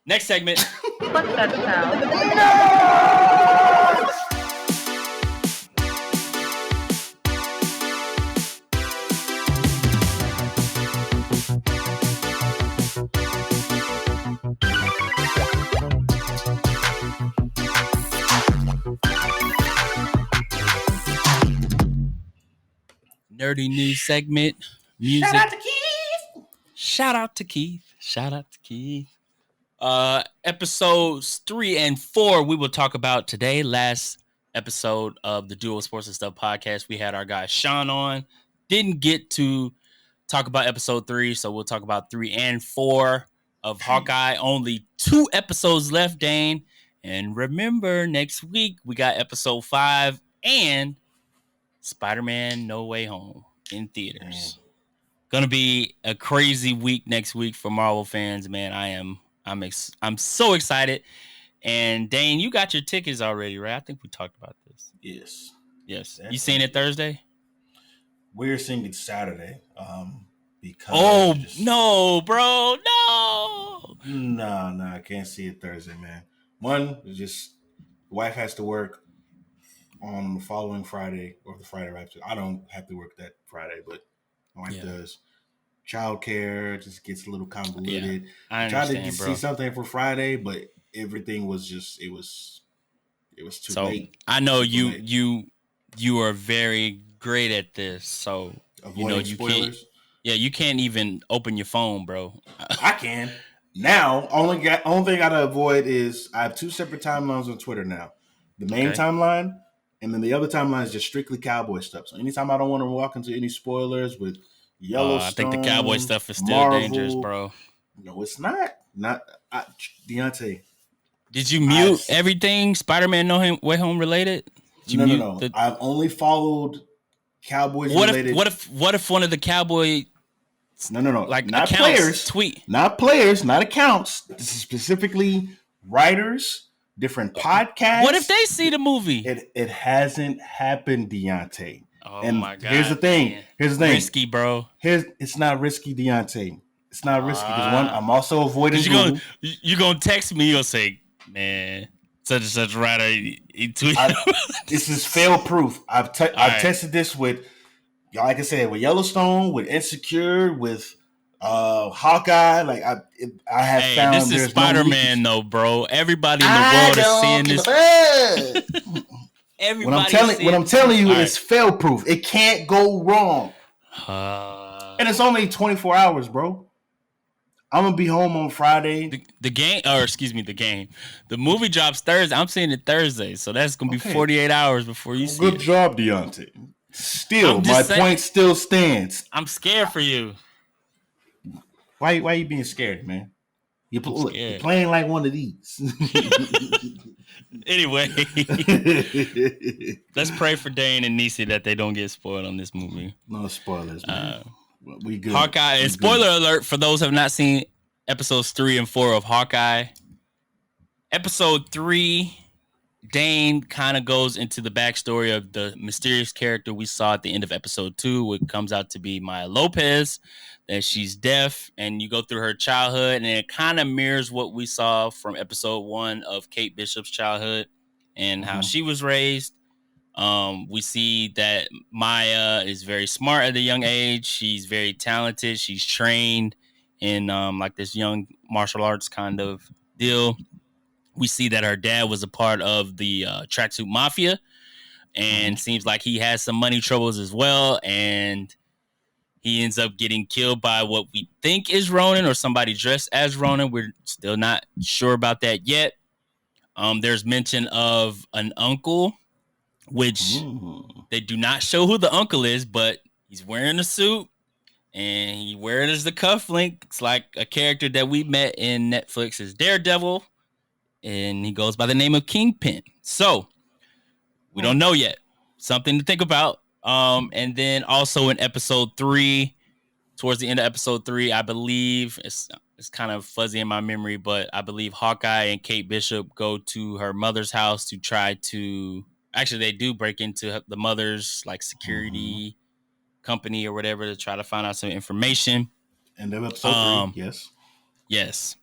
Next segment. What's that sound? Nerdy news segment. Music. Shout out to Keith. Shout out to Keith. Shout out to Keith. Episodes 3 and 4 we will talk about today. Last episode of the Duo Sports and Stuff podcast, we had our guy Sean on. Didn't get to talk about episode 3, so we'll talk about 3 and 4 of Hawkeye. Only 2 episodes left, Dane. And remember, next week we got episode 5 and Spider-Man No Way Home in theaters. Gonna be a crazy week next week for Marvel fans, man. I'm so excited. And Dane, you got your tickets already, right? I think we talked about this. Yes. You seen it Thursday? We're seeing it Saturday. Because no, bro, no. No, I can't see it Thursday, man. One is just the wife has to work on the following Friday or the Friday after. I don't have to work that Friday, but my wife does. Childcare just gets a little convoluted. Yeah, I tried understand, to see something for Friday, but everything was just it was too late. I know you are very great at this, so avoiding spoilers. You can't even open your phone, bro. I can now. Only thing I gotta avoid is I have 2 separate timelines on Twitter now. The main timeline, and then the other timeline is just strictly cowboy stuff. So anytime I don't want to walk into any spoilers with Yellowstone, I think the cowboy stuff is still Marvel, dangerous, bro. No, it's not. Deonte. Did you mute everything Spider-Man No Way Home related? No. I've only followed Cowboys related. What if one of the Cowboy? No. Like not players. Tweet. Not players. Not accounts. This is specifically writers, different podcasts. What if they see the movie? It hasn't happened, Deonte. Oh my God! Here's the thing. Risky, bro. It's not risky, Deonte. It's not risky because one, I'm also avoiding. You gonna text me? You'll say, man, such and such writer. He tweeted. This is fail proof. I've tested this with, like I said, with Yellowstone, with Insecure, with Hawkeye. Like I have found. This is Spider-Man, though, bro. Everybody in the world is seeing this. What I'm telling you is fail proof. It can't go wrong. And it's only 24 hours, bro. I'm gonna be home on Friday. The game. The movie drops Thursday. I'm seeing it Thursday, so that's gonna be 48 hours before you see it. Good job, Deonte. Still, my point still stands. I'm scared for you. Why you being scared, man? You're playing like one of these. Anyway, let's pray for Dane and Nisi that they don't get spoiled on this movie. No spoilers, man. We good. Hawkeye. And spoiler alert for those who have not seen episodes 3 and 4 of Hawkeye. Episode 3, Dane kind of goes into the backstory of the mysterious character we saw at the end of episode 2, which comes out to be Maya Lopez. That she's deaf, and you go through her childhood, and it kind of mirrors what we saw from episode 1 of Kate Bishop's childhood and how she was raised. We see that Maya is very smart at a young age. She's very talented. She's trained in like this young martial arts kind of deal. We see that her dad was a part of the Tracksuit Mafia, and seems like he has some money troubles as well, and he ends up getting killed by what we think is Ronin or somebody dressed as Ronin. We're still not sure about that yet. There's mention of an uncle, which they do not show who the uncle is, but he's wearing a suit and he wears the cufflink. It's like a character that we met in Netflix's Daredevil, and he goes by the name of Kingpin. So we don't know yet. Something to think about. And then also in episode 3, towards the end of episode 3, I believe it's kind of fuzzy in my memory, but I believe Hawkeye and Kate Bishop go to her mother's house to try to, actually they do break into the mother's like security company or whatever to try to find out some information. And then episode 3, yes. Yes.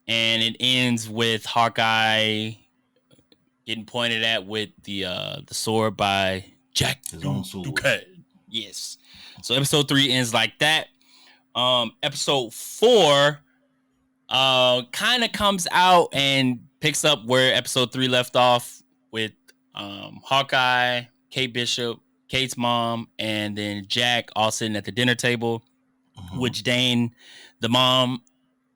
and it ends with Hawkeye getting pointed at with the sword by Jack His own sword. Duquette. Yes. So episode 3 ends like that. Episode 4 kind of comes out and picks up where episode 3 left off with Hawkeye, Kate Bishop, Kate's mom, and then Jack all sitting at the dinner table. Which Dane, the mom,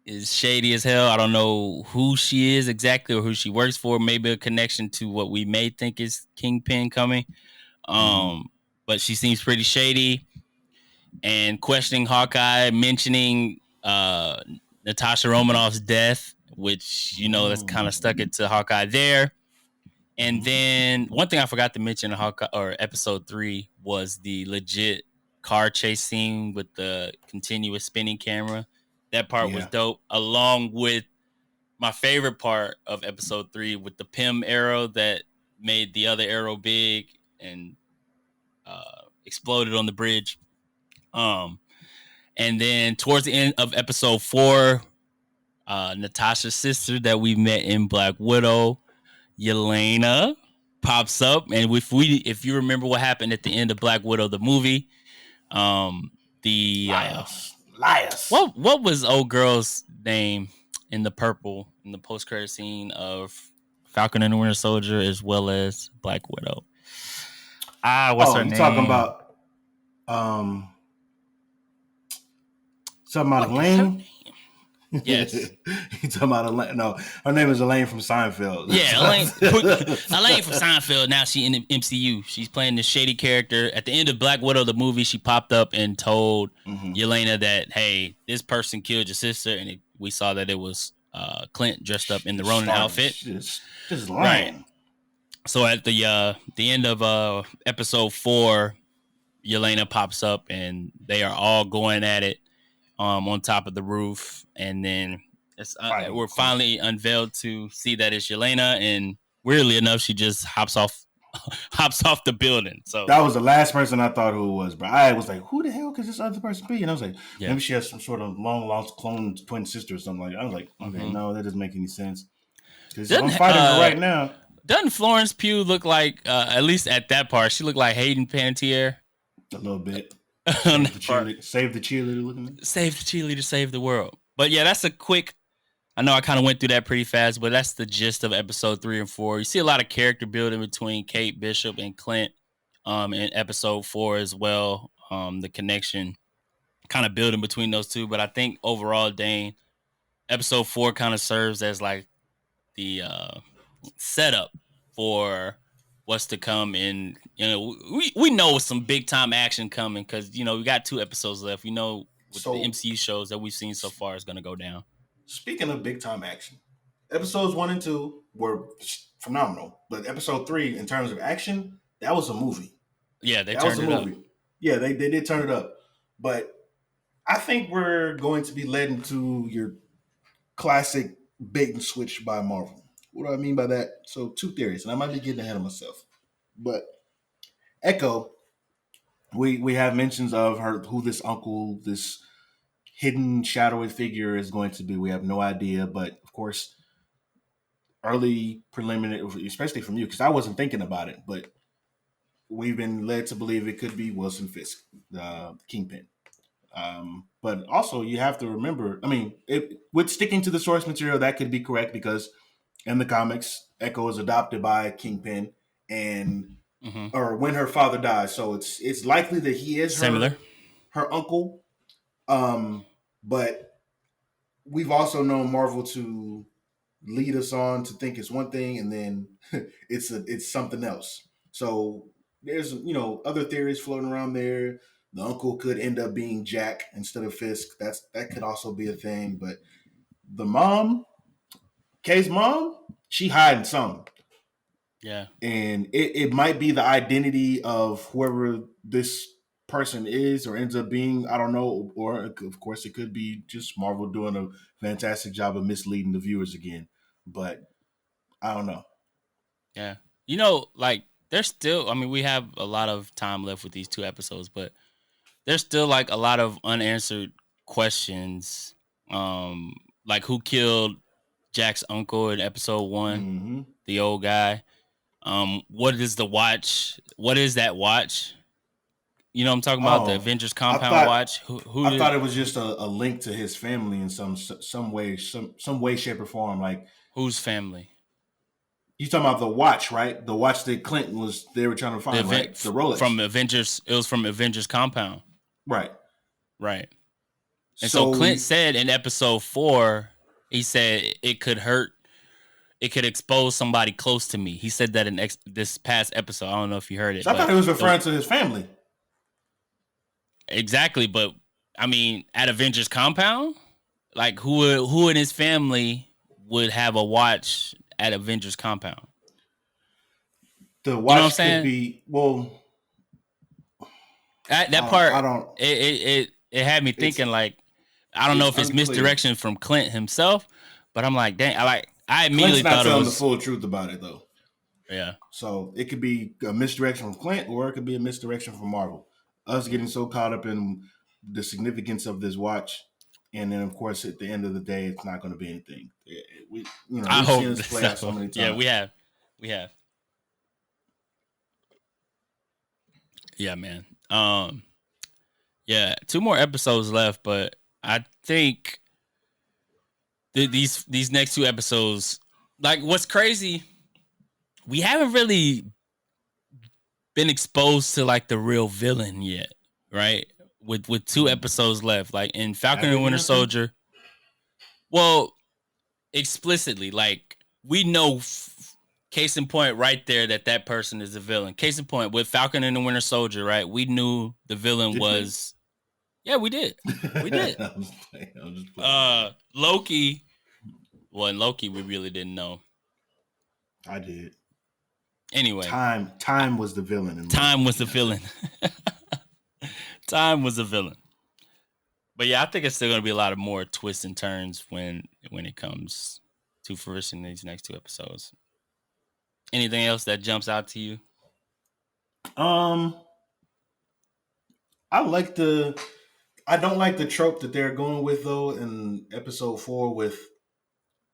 is shady as hell. I don't know who she is exactly or who she works for. Maybe a connection to what we may think is Kingpin coming. But she seems pretty shady and questioning Hawkeye, mentioning Natasha Romanoff's death, which that's kind of stuck it to Hawkeye there. And then one thing I forgot to mention in Hawkeye or episode 3 was the legit car chase scene with the continuous spinning camera. That part was dope, along with my favorite part of episode 3 with the Pym arrow that made the other arrow big and exploded on the bridge. And then towards the end of episode 4, Natasha's sister that we met in Black Widow, Yelena, pops up, and if you remember what happened at the end of Black Widow the movie, the Liars. What was old girl's name in the post credit scene of Falcon and the Winter Soldier as well as Black Widow? What's her name? Talking about something about Elaine? Yes. You talking about Elaine? No, her name is Elaine from Seinfeld. Yeah, Elaine from Seinfeld. Now she's in the MCU. She's playing this shady character. At the end of Black Widow, the movie, she popped up and told Yelena that, hey, this person killed your sister. And we saw that it was Clint dressed up in the Ronin outfit. Just lying. Right. So at the end of episode 4, Yelena pops up and they are all going at it. On top of the roof, and then we're finally unveiled to see that it's Yelena, and weirdly enough, she just hops off the building. So that was the last person I thought who it was, bro. I was like, who the hell could this other person be? And I was like, maybe she has some sort of long lost clone twin sister or something like that. I was like, okay, no, that doesn't make any sense. Because I'm fighting her right now. Doesn't Florence Pugh look like, at least at that part, she looked like Hayden Panettiere? A little bit. Save the cheerleader looking at. Save the cheerleader, save the world. But yeah, that's a quick. I know I kind of went through that pretty fast, but that's the gist of episode 3 and 4. You see a lot of character building between Kate Bishop and Clint in episode 4 as well. The connection kind of building between those two. But I think overall, Dane, episode 4 kind of serves as like the setup for what's to come. And we know some big time action coming because we got 2 episodes left. We know with the MCU shows that we've seen so far is going to go down. Speaking of big time action, episodes 1 and 2 were phenomenal, but episode 3 in terms of action, that was a movie. Yeah, they turned it up. Yeah, they did turn it up, but I think we're going to be led into your classic bait and switch by Marvel. What do I mean by that? So 2 theories, and I might be getting ahead of myself. But Echo, we have mentions of her, who this uncle, this hidden shadowy figure is going to be. We have no idea, but of course, early preliminary, especially from you, because I wasn't thinking about it, but we've been led to believe it could be Wilson Fisk, the Kingpin. But also, you have to remember, with sticking to the source material, that could be correct because in the comics, Echo is adopted by Kingpin, and or when her father dies, so it's likely that he is her uncle. But we've also known Marvel to lead us on to think it's one thing, and then it's something else. So there's other theories floating around there. The uncle could end up being Jack instead of Fisk. That could also be a thing. But the mom, Kay's mom, she hiding something. Yeah. And it might be the identity of whoever this person is or ends up being. I don't know. Or, of course, it could be just Marvel doing a fantastic job of misleading the viewers again. But I don't know. Yeah. There's still, we have a lot of time left with these 2 episodes, but there's still like a lot of unanswered questions. Like who killed Jack's uncle in episode 1, Mm-hmm. the old guy. What is the watch? What is that watch? You know what I'm talking about? The Oh, Avengers I compound thought watch. Who I thought did? it was just a link to his family in some way, some way, shape, or form. Like Whose family? you talking about the watch, right? The watch that Clinton was they were trying to The find, event right? The Rolex, from Avengers. It was from Avengers compound, right? right? And so So Clint said in episode 4, he said it could hurt. It could expose somebody close to me. He said that in this past episode. I don't know if you heard it, I thought but he was referring to his family. exactly. But I mean, at Avengers compound, like who in his family would have a watch at Avengers compound? The You know what I'm watch could saying? be well. That I part, don't. it had me It's thinking like, I don't know it's if it's unclear. misdirection from Clint himself, but I'm like, dang, I Clint's immediately not thought it telling the was, full truth about it though. yeah. So it could be a misdirection from Clint, or it could be a misdirection from Marvel. Us getting so caught up in the significance of this watch, and then of course at the end of the day, it's not going to be anything. I We've hope seen this play out so many times. Yeah, we have. Yeah, man. Yeah, 2 more episodes left, but I think these next 2 episodes, like what's crazy, we haven't really been exposed to like the real villain yet, right? With 2 episodes left, like in Falcon Have we, and Winter Deonte? Soldier. Well, explicitly, like we know, case in point, right there, that person is the villain. Case in point, with Falcon and the Winter Soldier, right? We knew the villain Did was. Yeah, we did. We did. I'm just playing. Loki. Well, in Loki, we really didn't know. I did. Anyway, Time was the villain. Time was the villain. Time was the villain. But yeah, I think it's still going to be a lot of more twists and turns when it comes to fruition in these next 2 episodes. Anything else that jumps out to you? I don't like the trope that they're going with though in episode 4 with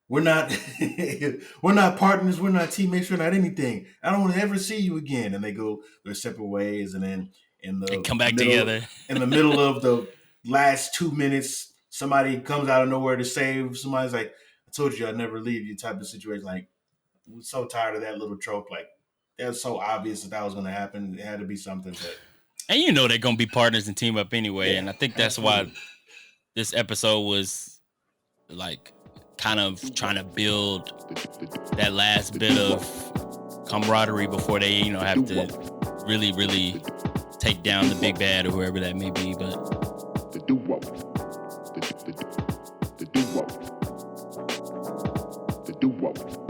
we're not we're not partners, we're not teammates, we're not anything. I don't want to ever see you again. And they go their separate ways, and then And come back together. In the middle of the last 2 minutes, somebody comes out of nowhere to save. Somebody's like, I told you I'd never leave you type of situation. Like, we're so tired of that little trope. Like, that was so obvious that was going to happen. It had to be something. But And you know they're going to be partners and team up anyway. Yeah, and I think that's absolutely. why this episode was like kind of trying to build that last bit of camaraderie before they, have to really, really take down the big bad or whoever that may be. But the duo, the duo, the duo.